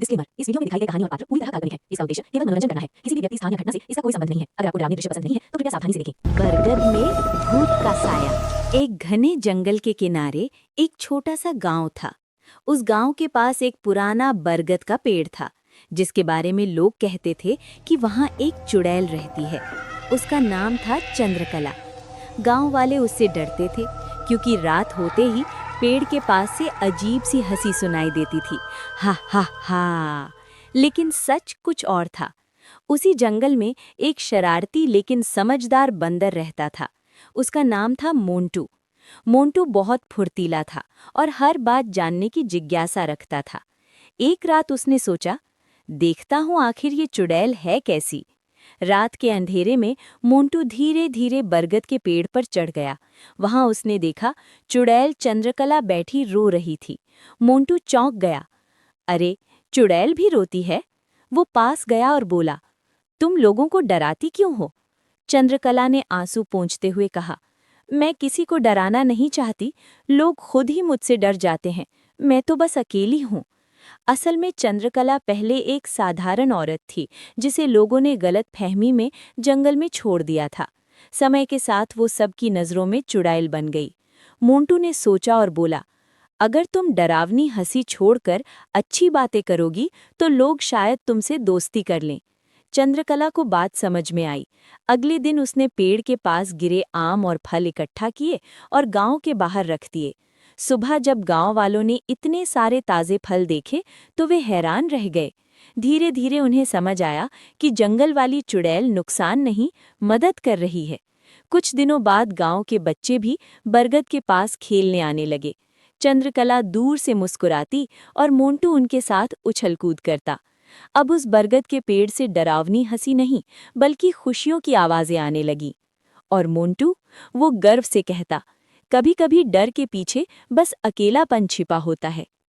Disclaimer, इस video में दिखाई गई कहानी और पात्र पूरी तरह काल्पनिक है। इसका उद्देश्य केवल मनोरंजन करना है। किसी भी व्यक्ति, स्थान या घटना से इसका कोई संबंध नहीं है। अगर आपको डरावनी दृश्य पसंद नहीं है तो कृपया सावधानी से देखें। बरगद में भूत का साया। एक घने जंगल के किनारे एक छोटा सा गांव था। उस गांव के पास एक पुराना बरगद का पेड़ था, जिसके बारे में लोग कहते थे कि वहां एक चुड़ैल रहती है। उसका नाम था चंद्रकला। गांव वाले उससे डरते थे, क्योंकि रात होते ही पेड़ के पास से अजीब सी हंसी सुनाई देती थी। हा हा हा। लेकिन सच कुछ और था। उसी जंगल में एक शरारती लेकिन समझदार बंदर रहता था। उसका नाम था मोंटू। मोंटू बहुत फुर्तीला था और हर बात जानने की जिज्ञासा रखता था। एक रात उसने सोचा, देखता हूँ आखिर ये चुड़ैल है कैसी। रात के अंधेरे में मोंटू धीरे धीरे बरगद के पेड़ पर चढ़ गया। वहां उसने देखा चुड़ैल चंद्रकला बैठी रो रही थी। मोंटू चौंक गया। अरे, चुड़ैल भी रोती है? वो पास गया और बोला, तुम लोगों को डराती क्यों हो? चंद्रकला ने आंसू पोंछते हुए कहा, मैं किसी को डराना नहीं चाहती, लोग खुद ही मुझसे डर जाते हैं। मैं तो बस अकेली हूँ। असल में चंद्रकला पहले एक साधारण औरत थी, जिसे लोगों ने गलत फहमी में जंगल में छोड़ दिया था। समय के साथ वो सबकी नज़रों में चुड़ैल बन गई। मोंटू ने सोचा और बोला, अगर तुम डरावनी हंसी छोड़कर अच्छी बातें करोगी तो लोग शायद तुमसे दोस्ती कर लें। चंद्रकला को बात समझ में आई। अगले दिन उसने पेड़ के पास गिरे आम और फल इकट्ठा किए और गांव के बाहर रख दिए। सुबह जब गांव वालों ने इतने सारे ताजे फल देखे तो वे हैरान रह गए। धीरे धीरे उन्हें समझ आया कि जंगल वाली चुड़ैल नुकसान नहीं, मदद कर रही है। कुछ दिनों बाद गांव के बच्चे भी बरगद के पास खेलने आने लगे। चंद्रकला दूर से मुस्कुराती और मोंटू उनके साथ उछल कूद करता। अब उस बरगद के पेड़ से डरावनी हंसी नहीं, बल्कि खुशियों की आवाजें आने लगीं। और मोंटू, वो गर्व से कहता, कभी-कभी डर के पीछे बस अकेलापन छिपा होता है।